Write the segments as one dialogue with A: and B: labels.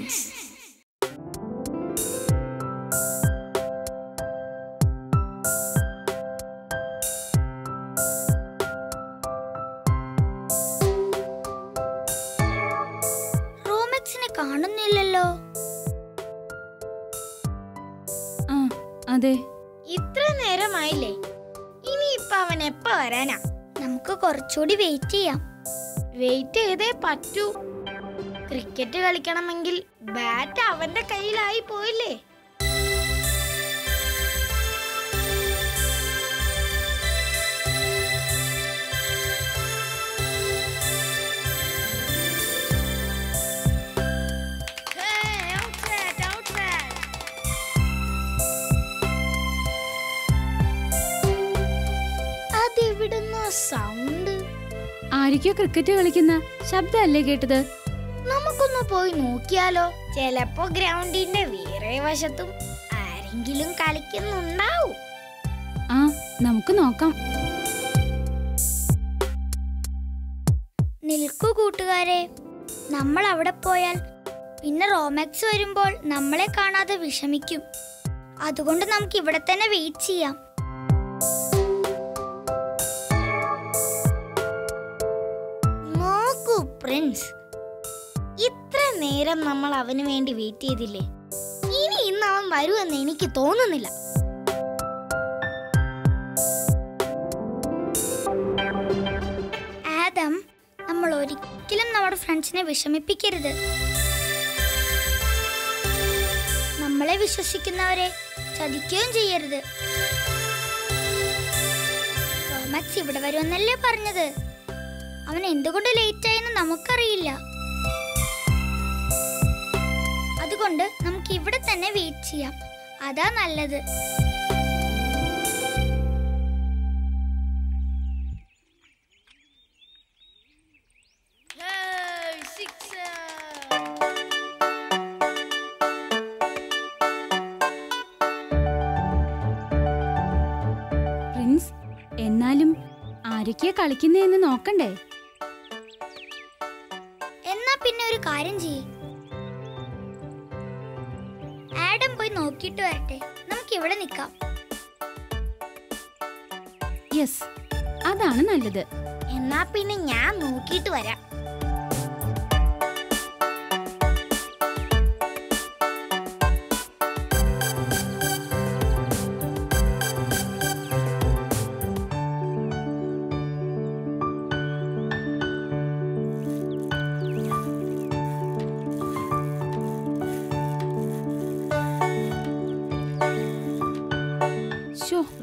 A: Romance. റോമാക്സിനെ കാണുന്നില്ലല്ലോ.
B: അതെ,
A: ഇത്ര നേരമായില്ലേ? ഇനിയിപ്പൊ അവൻ എപ്പ വരാനാ? നമുക്ക് കുറച്ചുകൂടി വെയിറ്റ് ചെയ്യാം. വെയിറ്റ് ചെയ്തേ പറ്റൂ. ക്രിക്കറ്റ് കളിക്കണമെങ്കിൽ ബാറ്റ് അവന്റെ കയ്യിലായി പോയില്ലേ? സൗണ്ട്
B: ആരൊക്കെയോ ക്രിക്കറ്റ് കളിക്കുന്ന ശബ്ദമല്ലേ കേട്ടത്?
A: നമുക്കൊന്ന് പോയി നോക്കിയാലോ? ചിലപ്പോ ഗ്രൗണ്ടിന്റെ വേറെ വശത്തും ആരെങ്കിലും കളിക്കുന്നുണ്ടാവും.
B: നമുക്ക് നോക്കാം.
A: നിൽക്കൂ കൂട്ടുകാരെ, നമ്മൾ അവിടെ പോയാൽ പിന്നെ റോമാക്സ് വരുമ്പോൾ നമ്മളെ കാണാതെ വിഷമിക്കും. അതുകൊണ്ട് നമുക്ക് ഇവിടെ തന്നെ വെയിറ്റ് ചെയ്യാം. പ്രിൻസ്, ഇത്ര നേരം നമ്മൾ അവന് വേണ്ടി വെയിറ്റ് ചെയ്തില്ലേ? ഇനി ഇന്ന് അവൻ വരുമെന്ന് എനിക്ക് തോന്നുന്നില്ല. ആദം, നമ്മൾ ഒരിക്കലും നമ്മുടെ ഫ്രണ്ട്സിനെ വിഷമിപ്പിക്കരുത്. നമ്മളെ വിശ്വസിക്കുന്നവരെ ചതിക്കുകയും ചെയ്യരുത്. റോമാക്സ് ഇവിടെ വരുമെന്നല്ലേ പറഞ്ഞത്? അവൻ എന്തുകൊണ്ട് ലേറ്റ് ആയെന്ന് നമുക്കറിയില്ല. അതുകൊണ്ട് നമുക്ക് ഇവിടെ തന്നെ വെയിറ്റ് ചെയ്യാം. അതാ നല്ലത്.
B: പ്രിൻസ്, എന്നാലും ആരൊക്കെയാ കളിക്കുന്നതെന്ന് നോക്കണ്ടേ?
A: എന്നാ പിന്നെ ഒരു കാര്യം ചെയ്യ്, ആഡം പോയി നോക്കിയിട്ട് വരട്ടെ. നമുക്ക് ഇവിടെ നിൽക്കാം.
B: യെസ്, അതാണ് നല്ലത്.
A: എന്നാ പിന്നെ ഞാൻ നോക്കിയിട്ട് വരാം.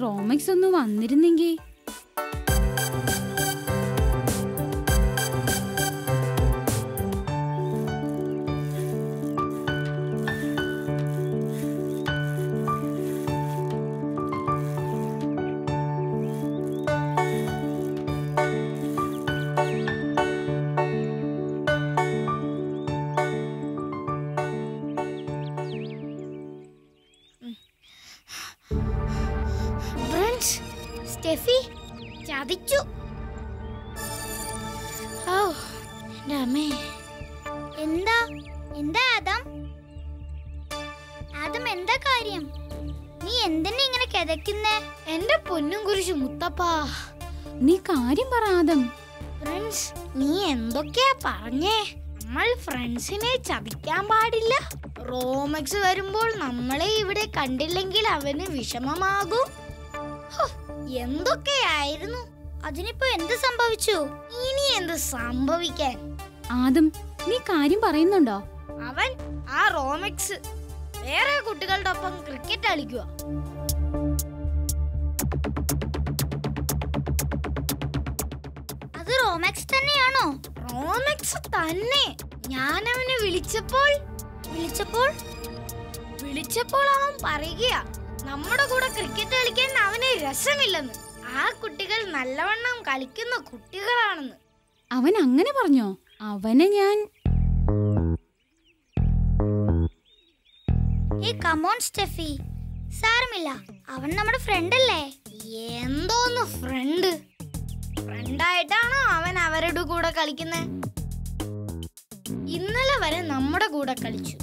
B: റോമാക്സ് ഒന്ന് വന്നിരുന്നെങ്കിൽ.
A: സ്റ്റെഫി ചതിച്ചു. എന്താ എന്താ ആദം? ആദം, എന്താ കാര്യം? നീ എന്തിനാ ഇങ്ങനെ കിതയ്ക്കുന്നേ? എന്റെ പൊന്നും കുരിശു മുത്തപ്പാ,
B: നീ കാര്യം പറ ആദം.
A: ഫ്രണ്ട്സ്, നീ എന്തൊക്കെയാ പറഞ്ഞേ? നമ്മൾ ഫ്രണ്ട്സിനെ ചതിക്കാൻ പാടില്ല. റോമാക്സ് വരുമ്പോൾ നമ്മളെ ഇവിടെ കണ്ടില്ലെങ്കിൽ അവന് വിഷമമാകും. എന്തൊക്കെയായിരുന്നു? അതിനിപ്പോ എന്ത് സംഭവിച്ചു? ഇനി എന്ത് സംഭവിക്കാൻ?
B: ആദം, നീ കാര്യം പറയുന്നുണ്ടോ?
A: അവൻ ആ റോമാക്സ് വേറെ കുട്ടികളുടെ ഒപ്പം ക്രിക്കറ്റ് കളിക്കുക. അത് റോമാക്സ് തന്നെയാണോ? റോമാക്സ് തന്നെ. ഞാൻ അവനെ വിളിച്ചപ്പോൾ അവൻ പറയുകയാ, നമ്മുടെ കൂടെ ക്രിക്കറ്റ് കളിക്കാൻ അവന് രസമില്ലെന്ന്. ആ കുട്ടികൾ നല്ലവണ്ണം കളിക്കുന്ന കുട്ടികളാണെന്ന്.
B: അവൻ അങ്ങനെ പറഞ്ഞോ? അവനെ ഞാൻ
A: കമോൺ സ്റ്റെഫി, സാരമില്ല, അവൻ നമ്മുടെ ഫ്രണ്ട് അല്ലേ. എന്തോന്ന് ഫ്രണ്ടായിട്ടാണോ അവൻ അവരുടെ കൂടെ കളിക്കുന്നത്? ഇന്നലെ വരെ നമ്മുടെ കൂടെ കളിച്ചു.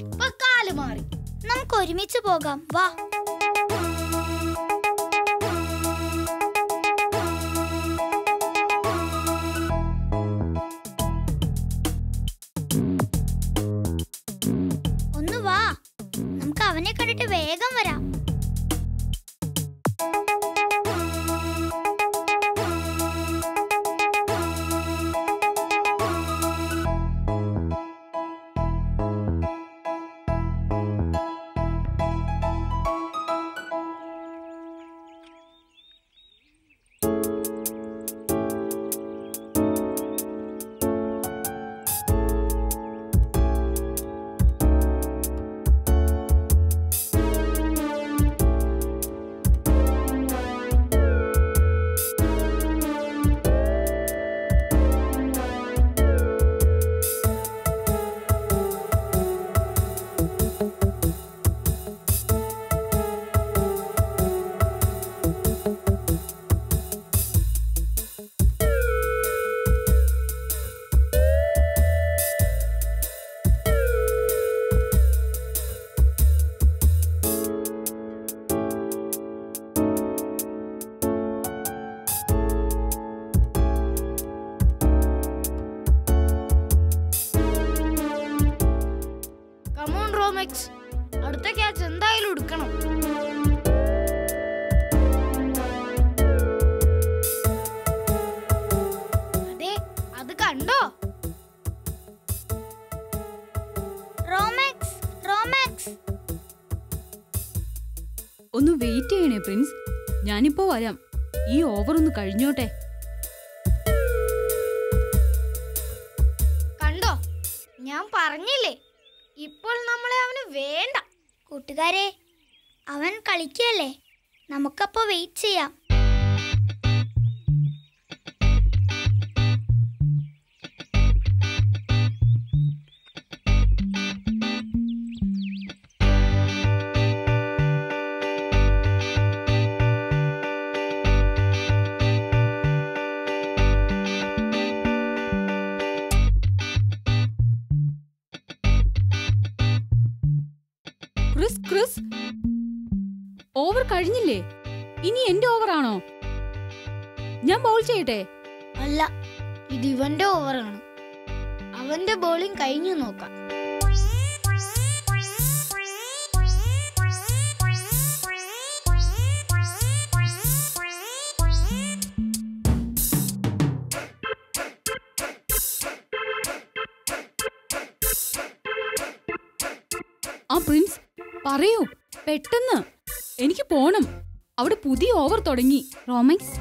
C: ഇപ്പൊ കാല് മാറി.
A: നമുക്ക് ഒരുമിച്ച് പോകാം, വാ. ഒന്ന് വാ, നമുക്ക് അവനെ കണ്ടിട്ട് വേഗം വരാം.
C: അടുത്ത ക്യാച്ച് എന്തായാലും എടുക്കണം. അതെ, അത് കണ്ടോ?
A: റോമാക്സ്, റോമാക്സ്.
B: ഒന്ന് വെയിറ്റ് ചെയ്യണേ പ്രിൻസ്, ഞാനിപ്പോ വരാം. ഈ ഓവർ ഒന്ന് കഴിഞ്ഞോട്ടെ.
C: കണ്ടോ, ഞാൻ പറഞ്ഞില്ലേ, ഇപ്പോൾ നമ്മളെ അവന് വേണ്ട.
A: കൂട്ടുകാരെ, അവൻ കളിക്കല്ലേ, നമുക്കപ്പോ വെയിറ്റ് ചെയ്യാം.
B: ക്രിസ്, ക്രിസ്, ഓവർ കഴിഞ്ഞില്ലേ? ഇനി എന്റെ ഓവർ ആണോ? ഞാൻ ബൗൾ ചെയ്യട്ടെ?
C: അല്ല, ഇത് ഇവന്റെ ഓവറാണ്. അവന്റെ ബോളിംഗ് കഴിഞ്ഞു നോക്കാം.
B: ആ പ്രിൻസ്, പറയൂ പെട്ടെന്ന്, എനിക്ക് പോണം. അവിടെ പുതിയ ഓവർ തുടങ്ങി. റോമാക്സ്,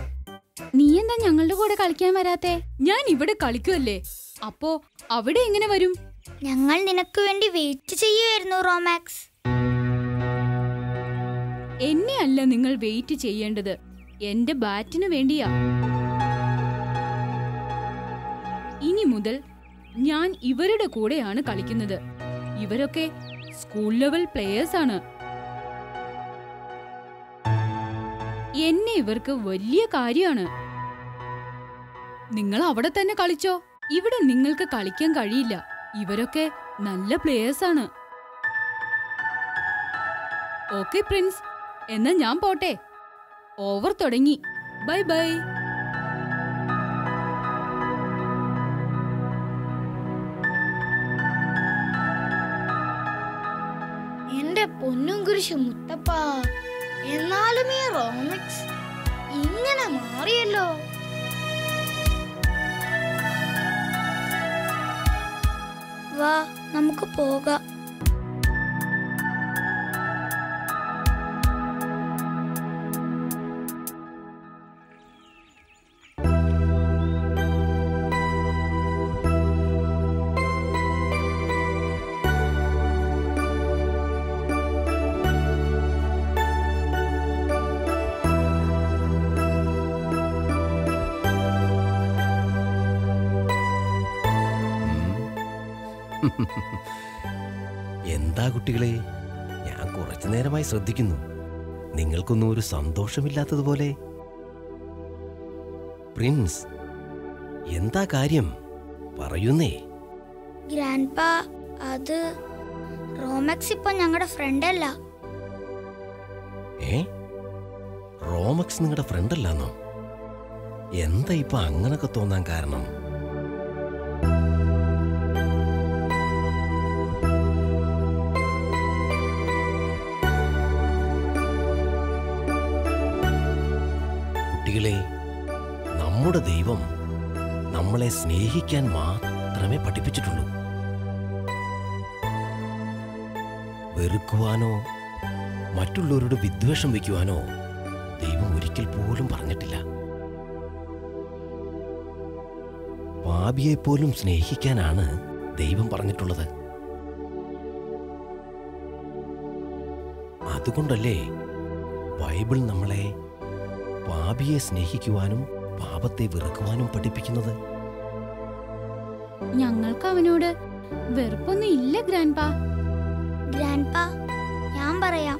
B: നീ എന്താ ഞങ്ങളുടെ കൂടെ കളിക്കാൻ വരാത്തെ? ഞാൻ ഇവിടെ കളിക്കുമല്ലേ, അപ്പോ അവിടെ എങ്ങനെ വരും?
A: ഞങ്ങൾ നിനക്ക് വേണ്ടി വെയിറ്റ് ചെയ്യുമായിരുന്നു റോമാക്സ്.
B: എന്നെ അല്ല നിങ്ങൾ വെയിറ്റ് ചെയ്യേണ്ടത്, എന്റെ ബാറ്റിന് വേണ്ടിയാ. ഇനി മുതൽ ഞാൻ ഇവരുടെ കൂടെയാണ് കളിക്കുന്നത്. ഇവരൊക്കെ സ്കൂൾ ലെവൽ പ്ലേയേഴ്സ് ആണ്. എന്നെ ഇവർക്ക് വലിയ കാര്യമാണ്. നിങ്ങൾ അവിടെ തന്നെ കളിച്ചോ, ഇവിടെ നിങ്ങൾക്ക് കളിക്കാൻ കഴിയില്ല. ഇവരൊക്കെ നല്ല പ്ലേയേഴ്സ് ആണ്. ഓക്കെ പ്രിൻസ്, എന്നാ ഞാൻ പോട്ടെ. ഓവർ തുടങ്ങി. Bye bye.
C: എന്റെ പൊന്നും കുരിശ് മുത്തപ്പ, എന്നാലും ഈ റോമാക്സ് ഇങ്ങനെ മാറിയല്ലോ.
A: വാ, നമുക്ക് പോകാം.
D: എന്താ കുട്ടികളെ, ഞാൻ കുറച്ചു നേരമായി ശ്രദ്ധിക്കുന്നു. നിങ്ങൾക്കൊന്നും ഒരു സന്തോഷമില്ലാത്തതുപോലെ. പ്രിൻസ്, എന്താ കാര്യം? പറയുന്നേ.
A: ഗ്രാൻഡ്പാ, അത് റോമാക്സ് ഇപ്പൊ ഞങ്ങളുടെ ഫ്രണ്ട് അല്ല.
D: റോമക്സ് നിങ്ങളുടെ ഫ്രണ്ട് അല്ലാന്നോ? എന്താ ഇപ്പൊ അങ്ങനൊക്കെ തോന്നാൻ കാരണം? കുട്ടികളെ, നമ്മുടെ ദൈവം നമ്മളെ സ്നേഹിക്കാൻ മാത്രമേ പഠിപ്പിച്ചിട്ടുള്ളൂ. വെറുക്കുവാനോ മറ്റുള്ളവരോട് വിദ്വേഷം വയ്ക്കുവാനോ ദൈവം ഒരിക്കൽ പോലും പറഞ്ഞിട്ടില്ല. പാപിയെപ്പോലും സ്നേഹിക്കാനാണ് ദൈവം പറഞ്ഞിട്ടുള്ളത്. അതുകൊണ്ടല്ലേ ബൈബിൾ നമ്മളെ പാപിയെ സ്നേഹിക്കുവാനും പാപത്തെ വെറുക്കുവാനും പഠിപ്പിക്കുന്നത്.
B: ഞങ്ങൾക്ക് അവനോട് വെറുപ്പൊന്നും ഇല്ല ഗ്രാൻഡ്പാ.
A: ഗ്രാൻഡ്പാ, ഞാൻ പറയാം.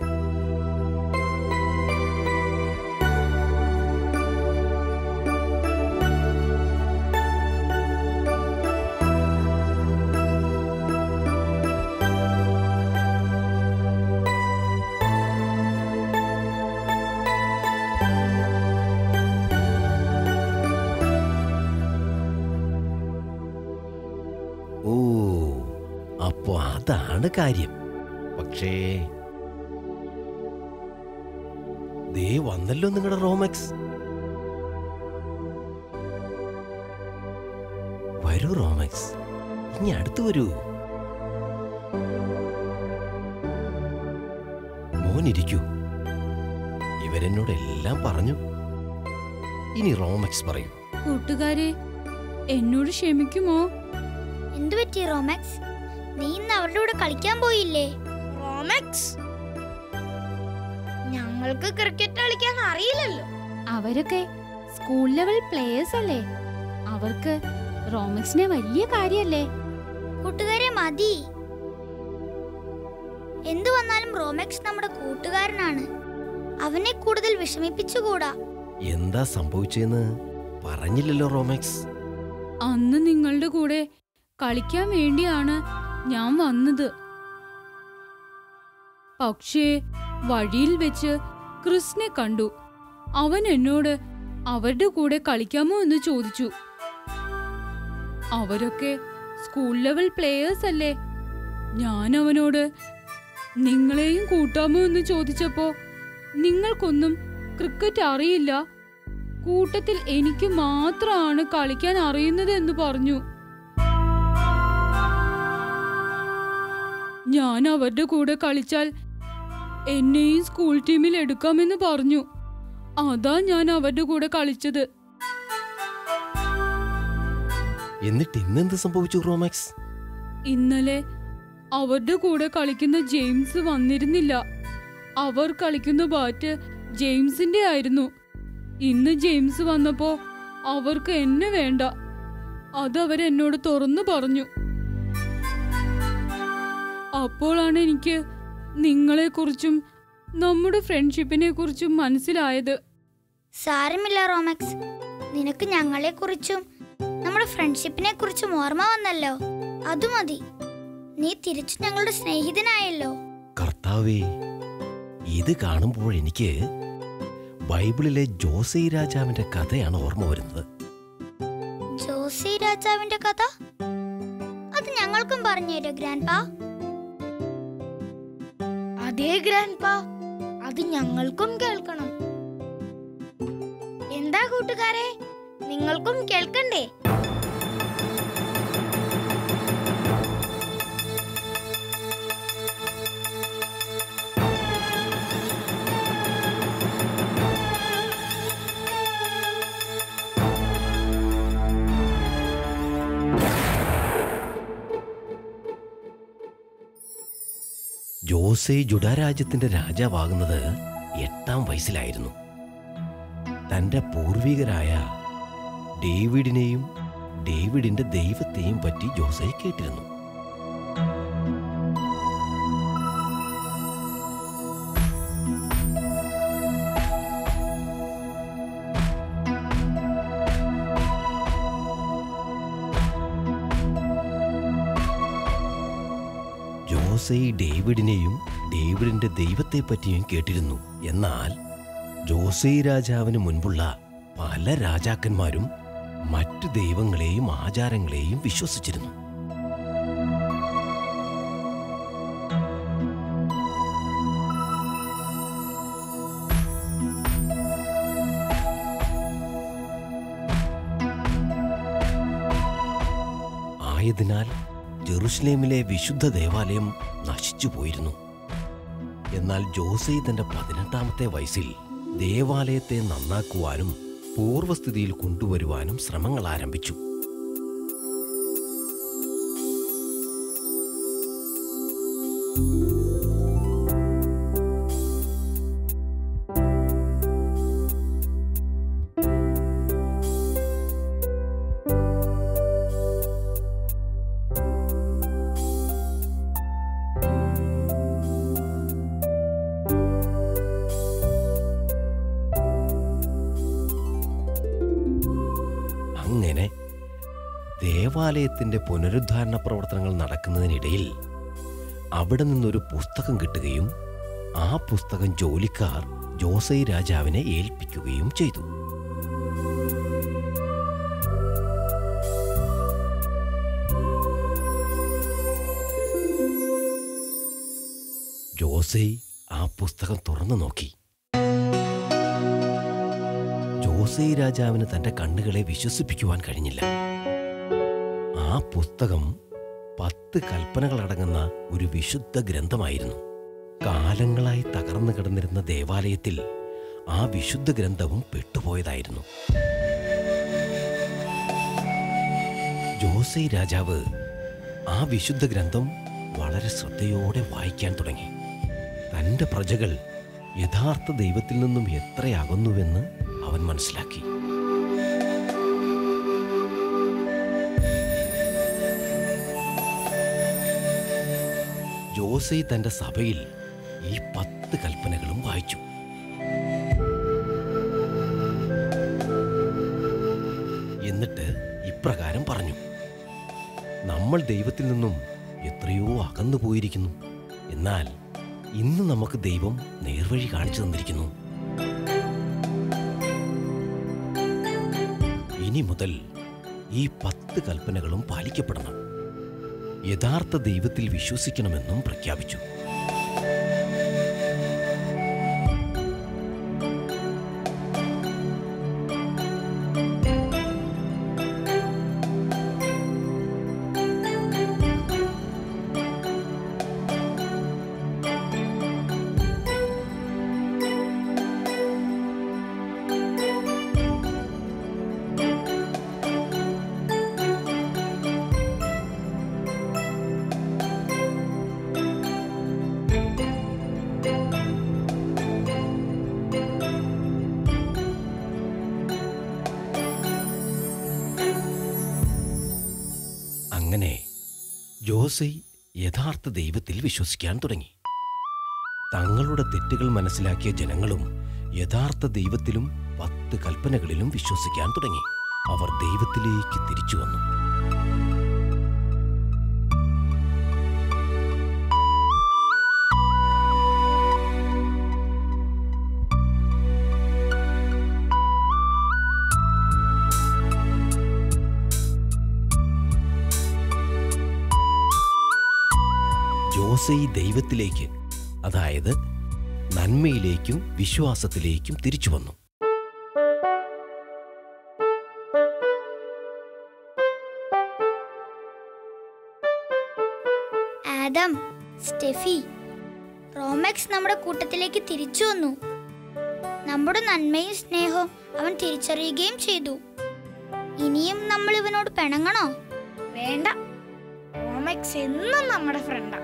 D: ഓ, അപ്പോ അതാണ് കാര്യം. പക്ഷേ ദേ വന്നല്ലോ നിങ്ങളുടെ റോമക്സ്. വരൂ റോമക്സ്, ഇനി അടുത്ത് വരൂ. മോനിരിക്കൂ. ഇവരെന്നോട് എല്ലാം പറഞ്ഞു. ഇനി റോമക്സ് പറയൂ.
B: കൂട്ടുകാരെ, എന്നോട് ക്ഷമിക്കുമോ?
A: എന്തു പറ്റി റോമാക്സ്? നീ ഇന്ന് അവരുടെ കൂടെ കളിക്കാൻ പോയില്ലേ?
C: റോമാക്സ്, ഞങ്ങൾക്ക് ക്രിക്കറ്റ് കളിക്കാൻ അറിയില്ലല്ലോ.
B: അവരൊക്കെ സ്കൂൾ ലെവൽ പ്ലേയേഴ്സ് അല്ലേ. അവർക്ക് റോമക്സിനെ വലിയ കാര്യല്ലേ.
A: കൂട്ടുകാരെ മതി. എന്തു വന്നാലും റോമാക്സ് നമ്മുടെ കൂട്ടുകാരനാണ്. അവനെ കൂടുതൽ വിഷമിപ്പിച്ചുകൂടാ.
D: എന്താ സംഭവിച്ചെന്ന് പറഞ്ഞില്ലല്ലോ റോമക്സ്.
B: അന്ന് നിങ്ങളുടെ കൂടെ കളിക്കാൻ വേണ്ടിയാണ് ഞാൻ വന്നത്. പക്ഷേ വഴിയിൽ വെച്ച് ക്രിസിനെ കണ്ടു. അവൻ എന്നോട് അവരുടെ കൂടെ കളിക്കാമോ എന്ന് ചോദിച്ചു. അവരൊക്കെ സ്കൂൾ ലെവൽ പ്ലേയേഴ്സ് അല്ലേ. ഞാൻ അവനോട് നിങ്ങളെയും കൂട്ടാമോ എന്ന് ചോദിച്ചപ്പോ, നിങ്ങൾക്കൊന്നും ക്രിക്കറ്റ് അറിയില്ല, കൂട്ടത്തിൽ എനിക്ക് മാത്രമാണ് കളിക്കാൻ അറിയുന്നത് എന്ന് പറഞ്ഞു. ഞാൻ അവരുടെ കൂടെ കളിച്ചാൽ എന്നെയും സ്കൂൾ ടീമിൽ എടുക്കാമെന്ന് പറഞ്ഞു. അതാ ഞാൻ അവരുടെ കൂടെ കളിച്ചത്.
D: എന്നിട്ട് ഇന്നെന്ത് സംഭവിച്ചു റോമക്സ്?
B: ഇന്നലെ അവരുടെ കൂടെ കളിക്കുന്ന ജെയിംസ് വന്നിരുന്നില്ല. അവർ കളിക്കുന്ന ബാറ്റ് ജെയിംസിന്റെ ആയിരുന്നു. ഇന്ന് ജെയിംസ് വന്നപ്പോ അവർക്ക് എന്നെ വേണ്ട. അതവരെന്നോട് തുറന്നു പറഞ്ഞു. അപ്പോഴാണ് എനിക്ക് നിങ്ങളെക്കുറിച്ചും നമ്മുടെ ഫ്രണ്ട്ഷിപ്പിനെ കുറിച്ചും മനസ്സിലായത്.
A: സാരമില്ല റോമാക്സ്, നിനക്ക് ഞങ്ങളെ കുറിച്ചും നമ്മുടെ ഫ്രണ്ട്ഷിപ്പിനെ കുറിച്ചും ഓർമ്മ വന്നല്ലോ. അതു മതി. നീ തിരിച്ചു ഞങ്ങളുടെ സ്നേഹിതനായല്ലോ.
D: കർത്താവേ, ഇത് കാണുമ്പോൾ എനിക്ക് ബൈബിളിലെ ജോസൈ രാജാവിന്റെ കഥയാണ് ഓർമ്മ വരുന്നത്.
A: ജോസൈ രാജാവിന്റെ കഥ? അത് ഞങ്ങൾക്കും പറഞ്ഞുതരോ ഗ്രാൻഡ്പാ?
C: അതേ ഗ്രാൻഡ്പാ, അത് ഞങ്ങൾക്കും കേൾക്കണം. എന്താ കൂട്ടുകാരെ, നിങ്ങൾക്കും കേൾക്കണ്ടേ?
D: ജോസൈ ജുഡാരാജ്യത്തിന്റെ രാജാവാകുന്നത് 8-ാം വയസ്സിലായിരുന്നു. തന്റെ പൂർവികരായ ഡേവിഡിനെയും ഡേവിഡിന്റെ ദൈവത്തെയും പറ്റി ജോസൈ കേട്ടിരുന്നു. ജോസൈ ഡേവിഡിനെയും ഡേവിഡിന്റെ ദൈവത്തെ പറ്റിയും കേട്ടിരുന്നു. എന്നാൽ ജോസൈ രാജാവിന് മുൻപുള്ള പല രാജാക്കന്മാരും മറ്റു ദൈവങ്ങളെയും ആചാരങ്ങളെയും വിശ്വസിച്ചിരുന്നു. ആയതിനാൽ ജെറുസലേമിലെ വിശുദ്ധ ദേവാലയം നശിച്ചുപോയിരുന്നു. എന്നാൽ ജോസൈ തന്റെ 18-ാമത്തെ വയസ്സിൽ ദേവാലയത്തെ നന്നാക്കുവാനും പൂർവ്വസ്ഥിതിയിൽ കൊണ്ടുവരുവാനും ശ്രമങ്ങൾ ആരംഭിച്ചു. അങ്ങനെ ദേവാലയത്തിന്റെ പുനരുദ്ധാരണ പ്രവർത്തനങ്ങൾ നടക്കുന്നതിനിടയിൽ അവിടെ നിന്നൊരു പുസ്തകം കിട്ടുകയും ആ പുസ്തകം ജോലിക്കാർ ജോസൈ രാജാവിനെ ഏൽപ്പിക്കുകയും ചെയ്തു. ജോസൈ ആ പുസ്തകം തുറന്നു നോക്കി. ജോസൈ രാജാവിന് തന്റെ കണ്ണുകളെ വിശ്വസിപ്പിക്കുവാൻ കഴിഞ്ഞില്ല. ആ പുസ്തകം 10 കൽപ്പനകളടങ്ങുന്ന ഒരു വിശുദ്ധ ഗ്രന്ഥമായിരുന്നു. കാലങ്ങളായി തകർന്നു കിടന്നിരുന്ന ദേവാലയത്തിൽ ആ വിശുദ്ധ ഗ്രന്ഥവും പെട്ടുപോയതായിരുന്നു. ജോസൈ രാജാവ് ആ വിശുദ്ധ ഗ്രന്ഥം വളരെ ശ്രദ്ധയോടെ വായിക്കാൻ തുടങ്ങി. തന്റെ പ്രജകൾ യഥാർത്ഥ ദൈവത്തിൽ നിന്നും എത്രയകന്നുവെന്ന് അവൻ മനസ്സിലാക്കി. ജോസൈ തന്റെ സഭയിൽ ഈ 10 കൽപ്പനകളും വായിച്ചു. എന്നിട്ട് ഇപ്രകാരം പറഞ്ഞു: നമ്മൾ ദൈവത്തിൽ നിന്നും എത്രയോ അകന്നു പോയിരിക്കുന്നു. എന്നാൽ ഇന്ന് നമുക്ക് ദൈവം നേർവഴി കാണിച്ചു തന്നിരിക്കുന്നു. ഇനി മുതൽ ഈ 10 കൽപ്പനകളും പാലിക്കപ്പെടണം. യഥാർത്ഥ ദൈവത്തിൽ വിശ്വസിക്കണമെന്നും പ്രഖ്യാപിച്ചു. അങ്ങനെ ജോസൈ യഥാർത്ഥ ദൈവത്തിൽ വിശ്വസിക്കാൻ തുടങ്ങി. തങ്ങളുടെ തെറ്റുകൾ മനസ്സിലാക്കിയ ജനങ്ങളും യഥാർത്ഥ ദൈവത്തിലും 10 കൽപ്പനകളിലും വിശ്വസിക്കാൻ തുടങ്ങി. അവർ ദൈവത്തിലേക്ക് തിരിച്ചു വന്നു. ജോസൈ ദൈവത്തിലേക്ക്, അതായത് നന്മയിലേക്കും വിശ്വാസത്തിലേക്കും തിരിച്ചു വന്നു.
A: ആദം, സ്റ്റെഫി, റോമെക്സ് നമ്മുടെ കൂട്ടത്തിലേക്ക് തിരിച്ചു വന്നു. നമ്മുടെ നന്മയും സ്നേഹവും അവൻ തിരിച്ചറിയുകയും ചെയ്തു. ഇനിയും നമ്മൾ ഇവനോട് പിണങ്ങണോ?
C: വേണ്ട, റോമെക്സ് എന്നും നമ്മുടെ ഫ്രണ്ടാ.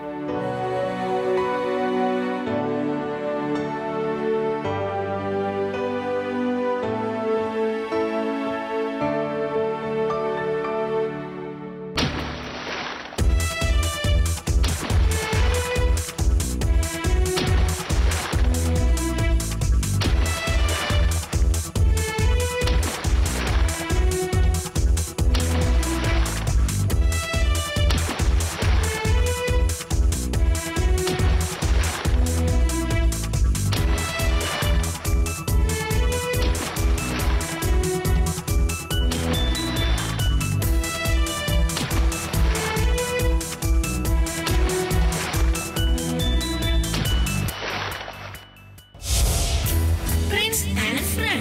A: and friends.